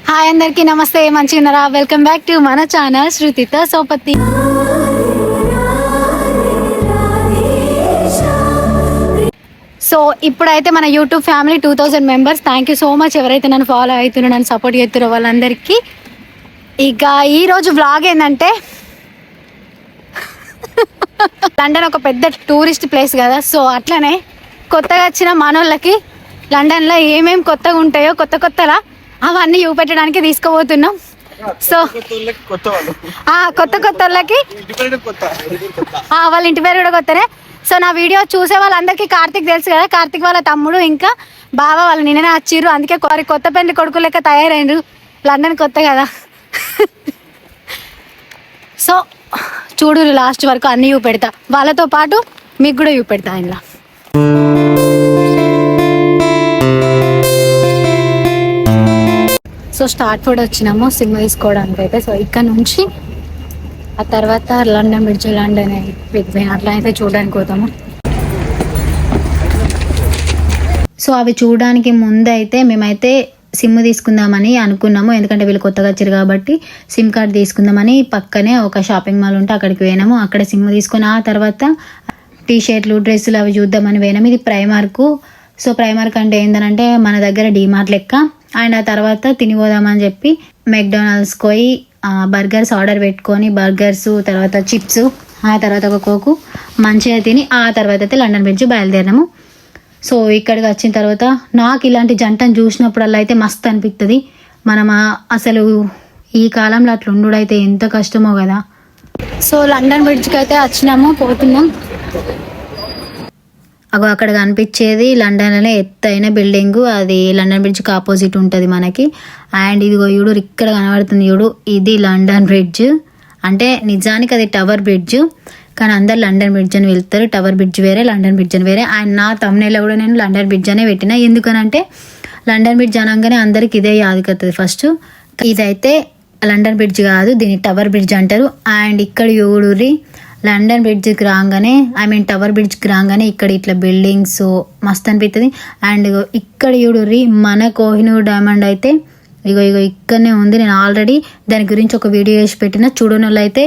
Hi అందరికీ నమస్తే, మంచిగున్నారా? Welcome back to మన ఛానల్ శృతితో సోపతి. సో ఇప్పుడైతే మన YouTube family 2000 members. Thank you so much ఎవరైతే నన్ను ఫాలో అవుతున్నారో, నన్ను సపోర్ట్ చేస్తున్నారో వాళ్ళందరికీ. ఇక ఈరోజు వ్లాగ్ ఏంటంటే, లండన్ ఒక పెద్ద టూరిస్ట్ ప్లేస్ కదా. సో అట్లనే కొత్తగా వచ్చిన మనోళ్ళకి లండన్లో ఏమేమి కొత్తగా ఉంటాయో కొత్తలా అవన్నీ చూపెట్టడానికి తీసుకుపోతున్నాం. సో కొత్త వాళ్ళకి వాళ్ళ ఇంటి పేరు కూడా కొత్తనే. సో నా వీడియో చూసే వాళ్ళందరికీ కార్తిక్ తెలుసు కదా, కార్తిక్ వాళ్ళ తమ్ముడు ఇంకా బావ వాళ్ళు నిన్ననే వచ్చిర్రు. అందుకే కొత్త పెళ్లి కొడుకు లెక్క తయారైండ్రు. లండన్ కొత్త కదా. సో చూడు లాస్ట్ వరకు అన్నీ చూపెడతా, వాళ్ళతో పాటు మీకు కూడా చూపెడతా ఇందులో. సో స్టార్ట్ ఫుడ్ వచ్చినాము సిమ్ తీసుకోవడానికి అయితే. సో ఇక్కడ నుంచి ఆ తర్వాత లండన్ బ్రిడ్జ్, లండన్ అట్లా అయితే చూడడానికి పోతాము. సో అవి చూడడానికి ముందు అయితే మేమైతే సిమ్ తీసుకుందామని అనుకున్నాము. ఎందుకంటే వీళ్ళు కొత్తగా వచ్చారు కాబట్టి సిమ్ కార్డ్ తీసుకుందామని పక్కనే ఒక షాపింగ్ మాల్ ఉంటే అక్కడికి పోయినాము. అక్కడ సిమ్ తీసుకుని ఆ తర్వాత టీ షర్ట్లు, డ్రెస్సులు అవి చూద్దామని పోయినాము. ఇది ప్రైమార్కు. సో ప్రైమార్క్ అంటే ఏంటంటే మన దగ్గర డీమార్ట్ లెక్క. అండ్ ఆ తర్వాత తినిపోదామని చెప్పి మెక్డొనాల్డ్స్ పోయి బర్గర్స్ ఆర్డర్ పెట్టుకొని, బర్గర్స్ తర్వాత చిప్స్, ఆ తర్వాత ఒక కోకు మంచిగా తిని ఆ తర్వాత అయితే లండన్ బ్రిడ్జ్ బయలుదేరినాము. సో ఇక్కడికి వచ్చిన తర్వాత నాకు ఇలాంటి జంటను చూసినప్పుడల్లా అయితే మస్తు అనిపిస్తుంది. మనం అసలు ఈ కాలంలో అట్లా ఉండు అయితే ఎంత కష్టమో కదా. సో లండన్ బ్రిడ్జ్కి అయితే వచ్చినాము, పోతున్నాం. అక్కడ కనిపించేది లండన్లోనే ఎత్తైన బిల్డింగు, అది లండన్ బ్రిడ్జ్కి ఆపోజిట్ ఉంటుంది మనకి. అండ్ ఇదిగో చూడు ఇక్కడ కనబడుతుంది చూడు, ఇది లండన్ బ్రిడ్జ్. అంటే నిజానికి అది టవర్ బ్రిడ్జ్, కానీ అందరు లండన్ బ్రిడ్జ్ అని వెళ్తారు. టవర్ బ్రిడ్జ్ వేరే, లండన్ బ్రిడ్జ్ అని వేరే. అండ్ నా తమ్మునేలో కూడా నేను లండన్ బ్రిడ్జ్ అనే పెట్టిన. ఎందుకనంటే లండన్ బ్రిడ్జ్ అనగానే అందరికి ఇదే యాదకత్తది ఫస్ట్. ఇదైతే లండన్ బ్రిడ్జ్ కాదు, దీన్ని టవర్ బ్రిడ్జ్ అంటారు. అండ్ ఇక్కడ చూడుర్రి, లండన్ బ్రిడ్జ్కి రాగానే టవర్ బ్రిడ్జ్కి రాగానే ఇక్కడ ఇట్లా బిల్డింగ్స్ మస్తు అనిపిస్తుంది. అండ్ ఇక్కడ చూడుర్రి మన కోహినూర్ డైమండ్ అయితే ఇగో ఇక్కడనే ఉంది. నేను ఆల్రెడీ దాని గురించి ఒక వీడియో చేసి పెట్టిన, చూడని వాళ్ళు అయితే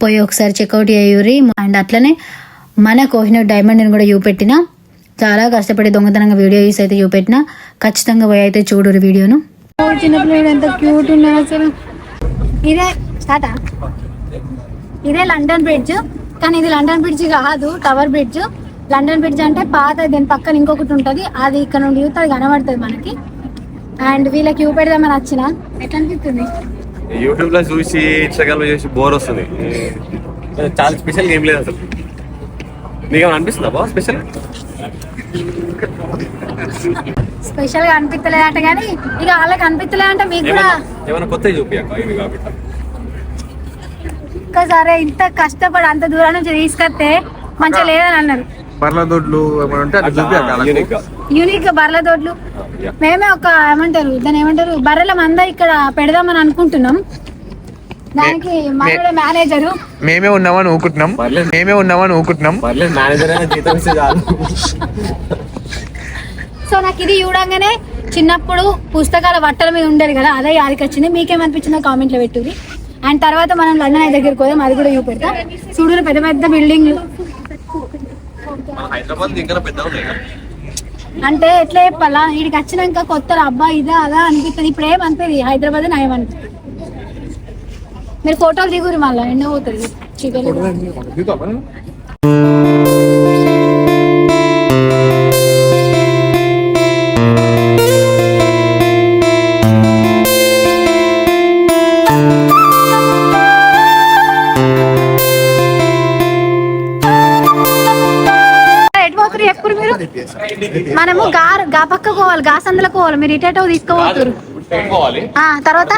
పోయి ఒకసారి చెక్అవుట్ చేయుర్రి. అండ్ అట్లనే మన కోహినూర్ డైమండ్ని కూడా చూపెట్టిన, చాలా కష్టపడి దొంగతనంగా వీడియో చేసి అయితే చూపెట్టిన. ఖచ్చితంగా పోయి అయితే చూడుర్రి వీడియోను. చిన్నపిల్లలు ఎంత క్యూట్ ఉన్నారు అసలు. ఇదే లండన్ బ్రిడ్జ్, కానీ ఇది లండన్ బ్రిడ్జ్ కాదు, టవర్ బ్రిడ్జ్. లండన్ బ్రిడ్జ్ అంటే పాత, దీని పక్కన ఇంకొకటి ఉంటుంది, అది ఇక్కడ నుండి యూత్ అది కనబడుతుంది మనకి. అండ్ వీళ్ళకి యూ పెడదామని వచ్చిన, ఎట్లా అనిపిస్తుంది? యూట్యూబ్ లో చూసి ఇన్స్టాగ్రామ్ లో చూసి బోర్ వస్తుంది. చాలా స్పెషల్ ఏం లేదు అసలు. నీకు అనిపిస్తుందా బాగా స్పెషల్ గా అనిపించలేదంట, కానీ ఇక వాళ్ళకి అనిపించలేదంటే మీకు కూడా ఏమైనా కొత్త చూపి. సరే ఇంత కష్టపడి అంత దూరం నుంచి తీసుకొస్తే మంచిగా లేదని అన్నారు. బర్ల దొడ్లు యూనిక్ గా బర్ల దొడ్లు మేమే ఒక ఏమంటారు బర్రెల మంద ఇక్కడ పెడదామని అనుకుంటున్నాం. దానికి మన మేనేజరు మేమే ఉన్నామని ఊకుంటున్నాం. సో నాకు ఇది చూడంగానే చిన్నప్పుడు పుస్తకాల బట్టల మీద ఉండేది కదా, అదే యాదికి వచ్చింది. మీకేమనిపించిందో కామెంట్ లో పెట్టుది. అండ్ తర్వాత మనం లండన్ ఐ దగ్గరికి పోదాం, అది కూడా చూపెడతా. చూడు పెద్ద పెద్ద బిల్డింగ్ అంటే ఎట్లా చెప్పాలా, వీడికి వచ్చినాక కొత్త అబ్బా ఇదా అదా అనిపిస్తుంది. ఇప్పుడు ఏమనిపిస్తుంది, హైదరాబాద్ నయం అనిపిస్తుంది. మీరు ఫోటోలు దిగురు, మళ్ళీ ఎండ పోతుంది చికెన్. మనము గా పక్కకు పోవాలి, గా సందులకు పోవాలి. మీరు ఇటేటో తీసుకోవాలి. తర్వాత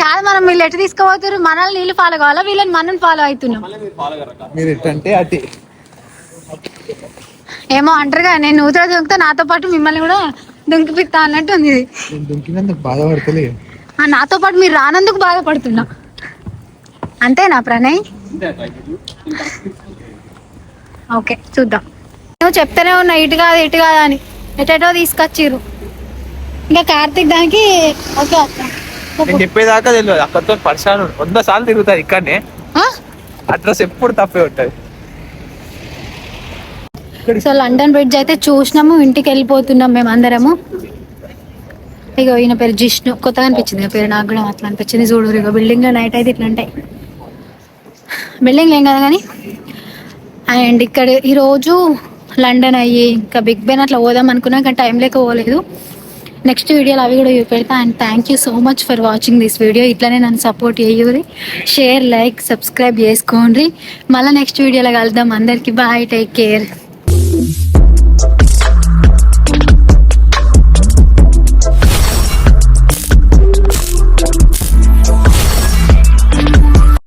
కాదు, మనం వీళ్ళు ఎటు తీసుకోబోతున్నారు? మనల్ని నీళ్ళు ఫాలో కావాలా, వీళ్ళని మనం ఫాలో అవుతున్నాం? ఏమో అంటారుగా, నేను నూతన దొంగతా, నాతో పాటు మిమ్మల్ని కూడా దుంకిపిస్తా అన్నట్టు ఉంది. నాతో పాటు మీరు రానందుకు బాధపడుతున్నా. అంతేనా ప్రణయ్? ఓకే చూద్దాం. నువ్వు చెప్తూనే ఉన్నా ఇటు కాదు అని, ఎటో తీసుకొచ్చిర్రు. ఇంకా కార్తీక్ దానికి ఓకే అక్క. నేను చెప్పేదాకా తెలియదు, అక్కడితో పరిశాను 100 సార్లు తిరుగుతారు ఇక్కడనే. అడ్రస్ ఎప్పుడు తప్పే ఉంటుంది. సో లండన్ బ్రిడ్జ్ అయితే చూసినాము, ఇంటికి వెళ్ళిపోతున్నాం మేము అందరము. ఇక ఈయన పేరు జిష్ణు, కొత్తగా అనిపించింది పేరు, నాకు కూడా అట్లా అనిపించింది. చూడు ఇక బిల్డింగ్ లో నైట్ అయితే ఇట్లా ఉంటాయి, బిల్డింగ్ ఏం కదా కానీ. అండ్ ఇక్కడ ఈరోజు లండన్ అయ్యి ఇంకా బిగ్ బెన్ అట్లా పోదాం అనుకున్నా, కానీ టైం లేక పోలేదు. నెక్స్ట్ వీడియోలో అవి కూడా చూపెడతా. And thank you so much for watching this video. ఇట్లానే నన్ను సపోర్ట్ చేయూరి, షేర్, లైక్, సబ్స్క్రైబ్ చేసుకోండి. మళ్ళీ నెక్స్ట్ వీడియోలో కలుద్దాం. అందరికీ బాయ్, టేక్ కేర్.